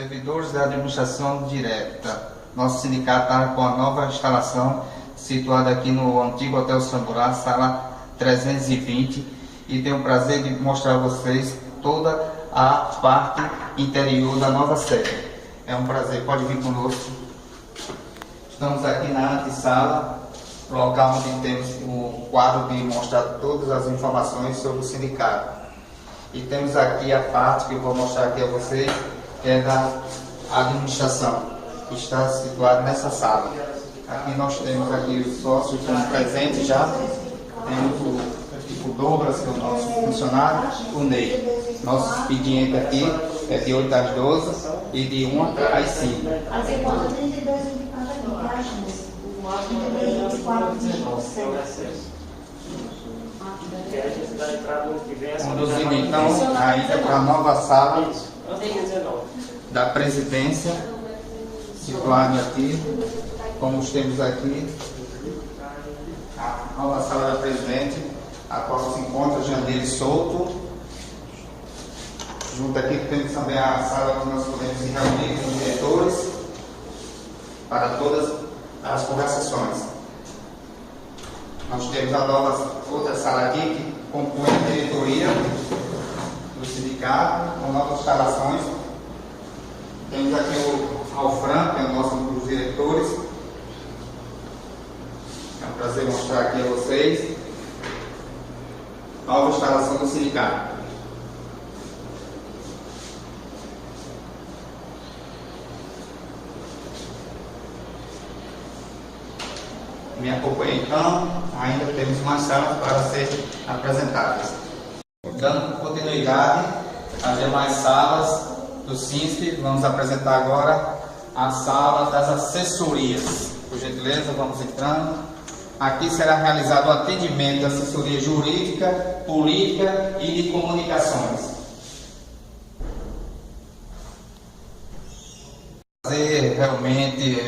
Servidores da administração direta. Nosso sindicato está com a nova instalação situada aqui no antigo Hotel Samburá, sala 320, e tenho o prazer de mostrar a vocês toda a parte interior da nova sede. É um prazer, pode vir conosco. Estamos aqui na antessala, local onde temos o quadro de mostrar todas as informações sobre o sindicato. E temos aqui a parte que eu vou mostrar aqui a vocês, que é da administração, que está situada nessa sala. Aqui nós temos aqui os sócios que estão presentes já. Temos o Douglas, que é o nosso funcionário, o Ney. Nosso expediente aqui é de 8 às 12 e de 1 às 5. Conduzindo então ainda para a nova sala da presidência, situada aqui, como temos aqui, a nova sala da presidente, a qual se encontra Jandeiro Souto. Junto aqui temos também a sala onde nós podemos se reunir com os diretores para todas as conversações. Nós temos a nova outra sala aqui que compõe a diretoria do sindicato, com novas instalações. Temos aqui o Alfran, que é o nosso grupo dos diretores. É um prazer mostrar aqui a vocês. Nova instalação do sindicato. Me acompanhe então, ainda temos mais salas para ser apresentadas. Dando continuidade às demais salas do SINSP, vamos apresentar agora a sala das assessorias. Por gentileza, vamos entrando. Aqui será realizado o atendimento da assessoria jurídica, política e de comunicações. Realmente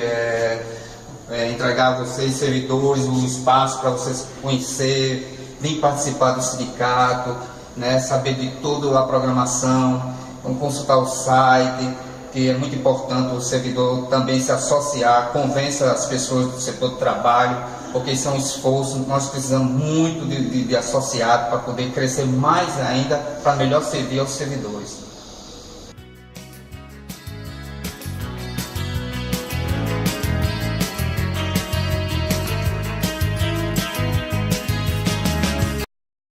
entregar a vocês, servidores, um espaço para vocês conhecer, vir participar do sindicato, né, saber de toda a programação, consultar o site, que é muito importante o servidor também se associar, convença as pessoas do setor do trabalho, porque isso é um esforço, nós precisamos muito de associados para poder crescer mais ainda, para melhor servir aos servidores.